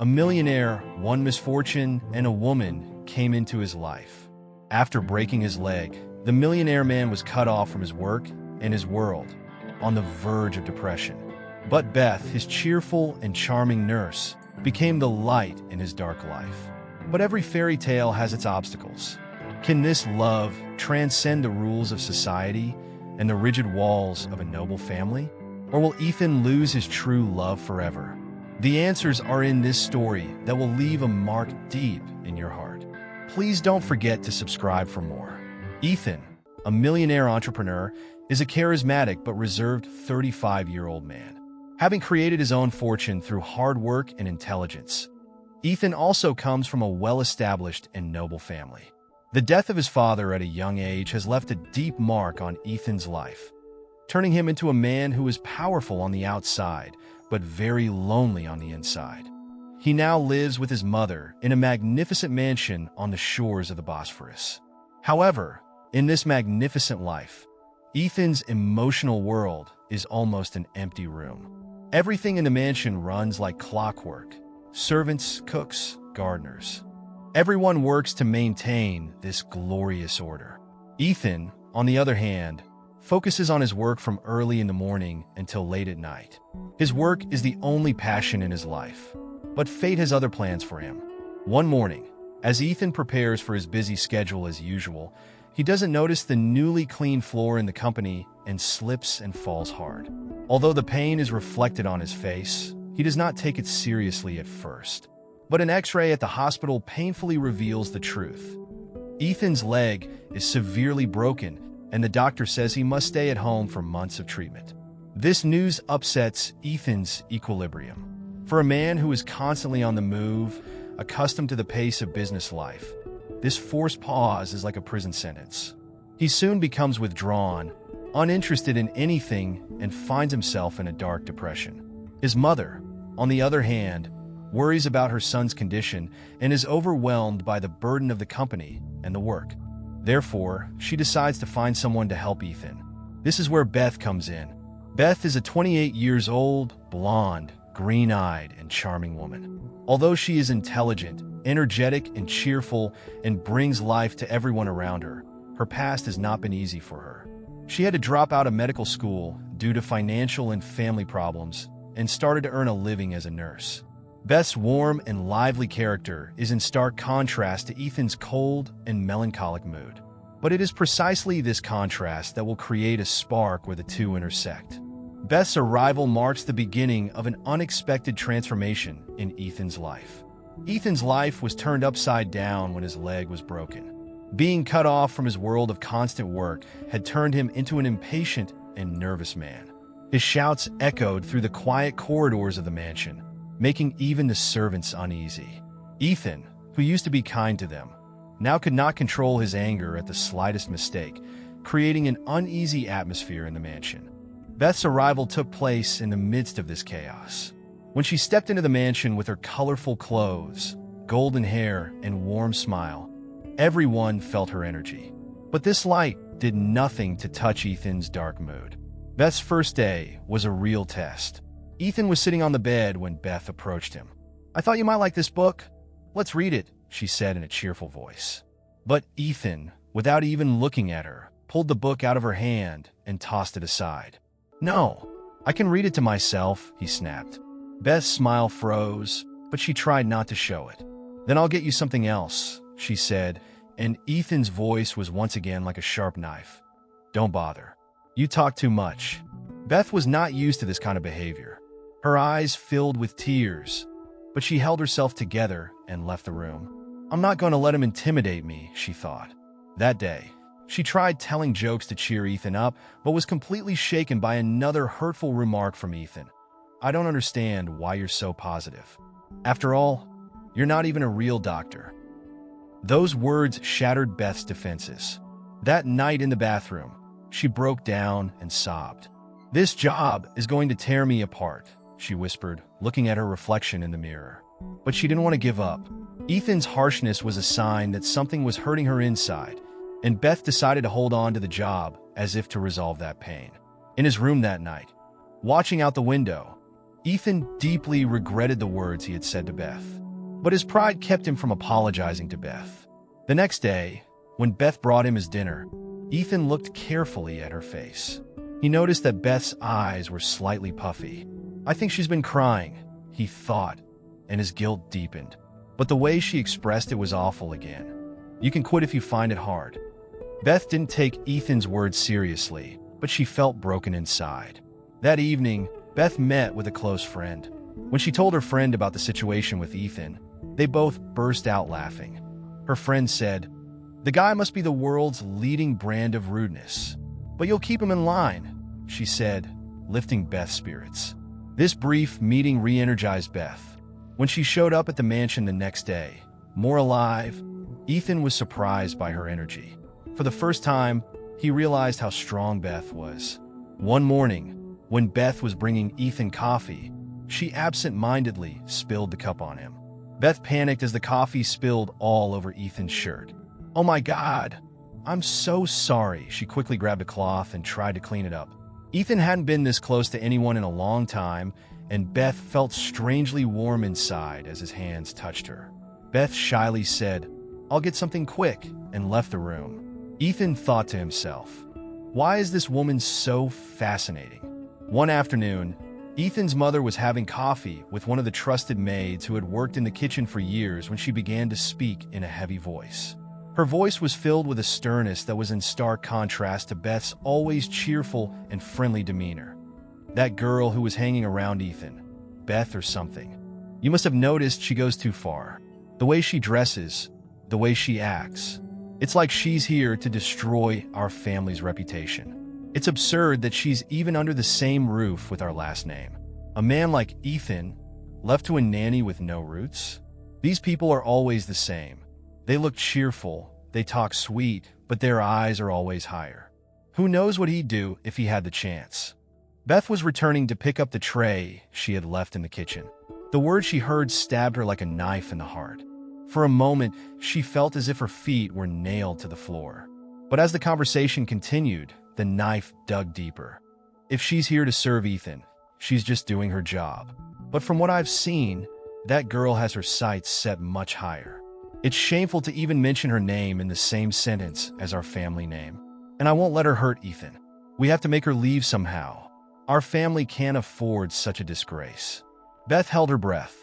A millionaire, one misfortune, and a woman came into his life. After breaking his leg, the millionaire man was cut off from his work and his world, on the verge of depression. But Beth, his cheerful and charming nurse, became the light in his dark life. But every fairy tale has its obstacles. Can this love transcend the rules of society and the rigid walls of a noble family? Or will Ethan lose his true love forever? The answers are in this story that will leave a mark deep in your heart. Please don't forget to subscribe for more. Ethan, a millionaire entrepreneur, is a charismatic but reserved 35-year-old man. Having created his own fortune through hard work and intelligence, Ethan also comes from a well-established and noble family. The death of his father at a young age has left a deep mark on Ethan's life, turning him into a man who is powerful on the outside, but very lonely on the inside. He now lives with his mother in a magnificent mansion on the shores of the Bosphorus. However, in this magnificent life, Ethan's emotional world is almost an empty room. Everything in the mansion runs like clockwork: servants, cooks, gardeners. Everyone works to maintain this glorious order. Ethan, on the other hand, focuses on his work from early in the morning until late at night. His work is the only passion in his life, but fate has other plans for him. One morning, as Ethan prepares for his busy schedule as usual, he doesn't notice the newly cleaned floor in the company and slips and falls hard. Although the pain is reflected on his face, he does not take it seriously at first. But an X-ray at the hospital painfully reveals the truth. Ethan's leg is severely broken, and the doctor says he must stay at home for months of treatment. This news upsets Ethan's equilibrium. For a man who is constantly on the move, accustomed to the pace of business life, this forced pause is like a prison sentence. He soon becomes withdrawn, uninterested in anything, and finds himself in a dark depression. His mother, on the other hand, worries about her son's condition and is overwhelmed by the burden of the company and the work. Therefore, she decides to find someone to help Ethan. This is where Beth comes in. Beth is a 28 years old, blonde, green-eyed, and charming woman. Although she is intelligent, energetic, and cheerful, and brings life to everyone around her, her past has not been easy for her. She had to drop out of medical school due to financial and family problems and started to earn a living as a nurse. Beth's warm and lively character is in stark contrast to Ethan's cold and melancholic mood. But it is precisely this contrast that will create a spark where the two intersect. Beth's arrival marks the beginning of an unexpected transformation in Ethan's life. Ethan's life was turned upside down when his leg was broken. Being cut off from his world of constant work had turned him into an impatient and nervous man. His shouts echoed through the quiet corridors of the mansion, making even the servants uneasy. Ethan, who used to be kind to them, now could not control his anger at the slightest mistake, creating an uneasy atmosphere in the mansion. Beth's arrival took place in the midst of this chaos. When she stepped into the mansion with her colorful clothes, golden hair, and warm smile, everyone felt her energy. But this light did nothing to touch Ethan's dark mood. Beth's first day was a real test. Ethan was sitting on the bed when Beth approached him. "I thought you might like this book. Let's read it," she said in a cheerful voice. But Ethan, without even looking at her, pulled the book out of her hand and tossed it aside. "No, I can read it to myself," he snapped. Beth's smile froze, but she tried not to show it. "Then I'll get you something else," she said, and Ethan's voice was once again like a sharp knife. "Don't bother. You talk too much." Beth was not used to this kind of behavior. Her eyes filled with tears, but she held herself together and left the room. "I'm not going to let him intimidate me," she thought. That day, she tried telling jokes to cheer Ethan up, but was completely shaken by another hurtful remark from Ethan. "I don't understand why you're so positive. After all, you're not even a real doctor." Those words shattered Beth's defenses. That night in the bathroom, she broke down and sobbed. "This job is going to tear me apart," she whispered, looking at her reflection in the mirror. But she didn't want to give up. Ethan's harshness was a sign that something was hurting her inside, and Beth decided to hold on to the job as if to resolve that pain. In his room that night, watching out the window, Ethan deeply regretted the words he had said to Beth, but his pride kept him from apologizing to Beth. The next day, when Beth brought him his dinner, Ethan looked carefully at her face. He noticed that Beth's eyes were slightly puffy. "I think she's been crying," he thought, and his guilt deepened. But the way she expressed it was awful again. "You can quit if you find it hard." Beth didn't take Ethan's words seriously, but she felt broken inside. That evening, Beth met with a close friend. When she told her friend about the situation with Ethan, they both burst out laughing. Her friend said, "The guy must be the world's leading brand of rudeness. But you'll keep him in line," she said, lifting Beth's spirits. This brief meeting re-energized Beth. When she showed up at the mansion the next day, more alive, Ethan was surprised by her energy. For the first time, he realized how strong Beth was. One morning, when Beth was bringing Ethan coffee, she absent-mindedly spilled the cup on him. Beth panicked as the coffee spilled all over Ethan's shirt. "Oh my God, I'm so sorry." She quickly grabbed a cloth and tried to clean it up. Ethan hadn't been this close to anyone in a long time, and Beth felt strangely warm inside as his hands touched her. Beth shyly said, "I'll get something quick," and left the room. Ethan thought to himself, "Why is this woman so fascinating?" One afternoon, Ethan's mother was having coffee with one of the trusted maids who had worked in the kitchen for years when she began to speak in a heavy voice. Her voice was filled with a sternness that was in stark contrast to Beth's always cheerful and friendly demeanor. "That girl who was hanging around Ethan, Beth or something. You must have noticed she goes too far. The way she dresses, the way she acts. It's like she's here to destroy our family's reputation. It's absurd that she's even under the same roof with our last name. A man like Ethan, left to a nanny with no roots? These people are always the same. They look cheerful, they talk sweet, but their eyes are always higher. Who knows what he'd do if he had the chance?" Beth was returning to pick up the tray she had left in the kitchen. The words she heard stabbed her like a knife in the heart. For a moment, she felt as if her feet were nailed to the floor. But as the conversation continued, the knife dug deeper. "If she's here to serve Ethan, she's just doing her job. But from what I've seen, that girl has her sights set much higher. It's shameful to even mention her name in the same sentence as our family name. And I won't let her hurt Ethan. We have to make her leave somehow. Our family can't afford such a disgrace." Beth held her breath.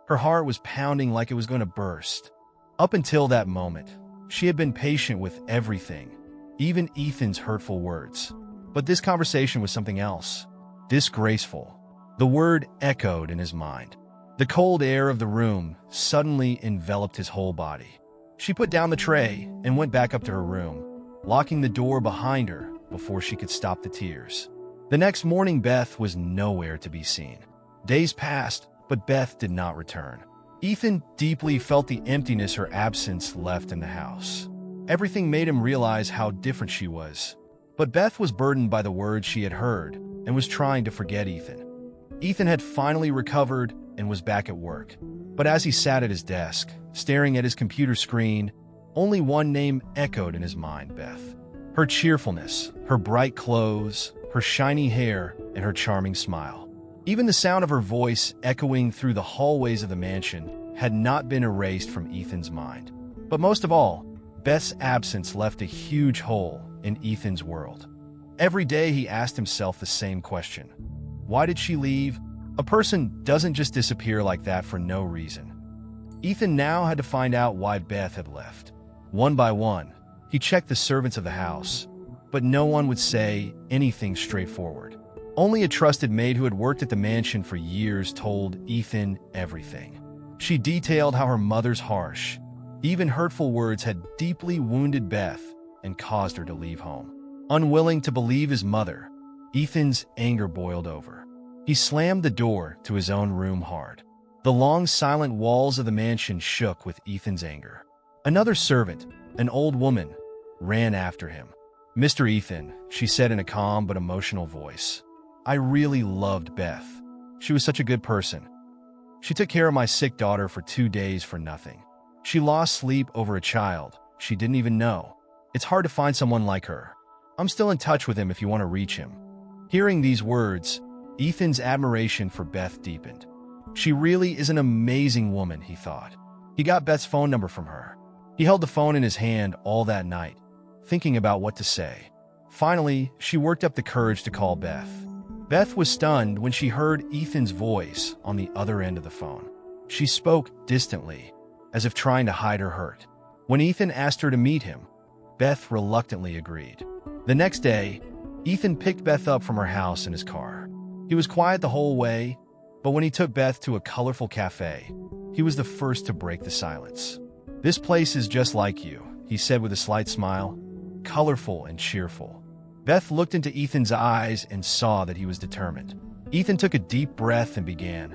Her heart was pounding like it was going to burst. Up until that moment, she had been patient with everything, even Ethan's hurtful words. But this conversation was something else. Disgraceful. The word echoed in his mind. The cold air of the room suddenly enveloped his whole body. She put down the tray and went back up to her room, locking the door behind her before she could stop the tears. The next morning, Beth was nowhere to be seen. Days passed, but Beth did not return. Ethan deeply felt the emptiness her absence left in the house. Everything made him realize how different she was. But Beth was burdened by the words she had heard and was trying to forget Ethan. Ethan had finally recovered and was back at work. But as he sat at his desk, staring at his computer screen, only one name echoed in his mind: Beth. Her cheerfulness, her bright clothes, her shiny hair, and her charming smile. Even the sound of her voice echoing through the hallways of the mansion had not been erased from Ethan's mind. But most of all, Beth's absence left a huge hole in Ethan's world. Every day he asked himself the same question. Why did she leave? A person doesn't just disappear like that for no reason. Ethan now had to find out why Beth had left. One by one, he checked the servants of the house, but no one would say anything straightforward. Only a trusted maid who had worked at the mansion for years told Ethan everything. She detailed how her mother's harsh, even hurtful words had deeply wounded Beth and caused her to leave home. Unwilling to believe his mother, Ethan's anger boiled over. He slammed the door to his own room hard. The long, silent walls of the mansion shook with Ethan's anger. Another servant, an old woman, ran after him. "Mr. Ethan," she said in a calm but emotional voice, "I really loved Beth. She was such a good person. She took care of my sick daughter for 2 days for nothing. She lost sleep over a child she didn't even know. It's hard to find someone like her. I'm still in touch with him if you want to reach him." Hearing these words, Ethan's admiration for Beth deepened. She really is an amazing woman, he thought. He got Beth's phone number from her. He held the phone in his hand all that night, thinking about what to say. Finally, she worked up the courage to call Beth. Beth was stunned when she heard Ethan's voice on the other end of the phone. She spoke distantly, as if trying to hide her hurt. When Ethan asked her to meet him, Beth reluctantly agreed. The next day, Ethan picked Beth up from her house in his car. He was quiet the whole way, but when he took Beth to a colorful cafe, he was the first to break the silence. "This place is just like you," he said with a slight smile, colorful and cheerful. Beth looked into Ethan's eyes and saw that he was determined. Ethan took a deep breath and began.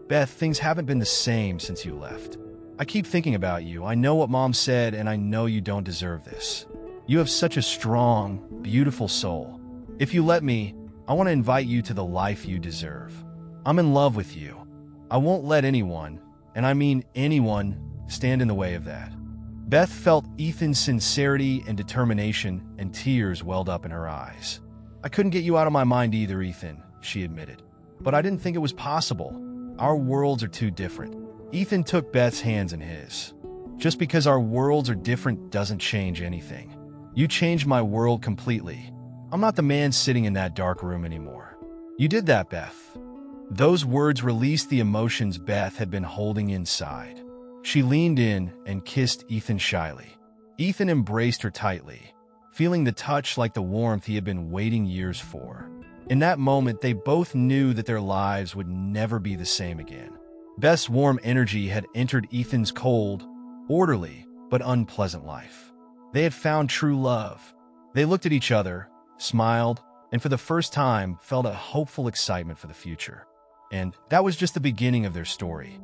"Beth, things haven't been the same since you left. I keep thinking about you. I know what Mom said, and I know you don't deserve this. You have such a strong, beautiful soul. If you let me, I want to invite you to the life you deserve. I'm in love with you. I won't let anyone, and I mean anyone, stand in the way of that." Beth felt Ethan's sincerity and determination, and tears welled up in her eyes. "I couldn't get you out of my mind either, Ethan," she admitted. "But I didn't think it was possible. Our worlds are too different." Ethan took Beth's hands in his. "Just because our worlds are different doesn't change anything. You changed my world completely. I'm not the man sitting in that dark room anymore." "You did that, Beth." Those words released the emotions Beth had been holding inside. She leaned in and kissed Ethan shyly. Ethan embraced her tightly, feeling the touch like the warmth he had been waiting years for. In that moment, they both knew that their lives would never be the same again. Beth's warm energy had entered Ethan's cold, orderly, but unpleasant life. They had found true love. They looked at each other, smiled, and for the first time felt a hopeful excitement for the future. And that was just the beginning of their story.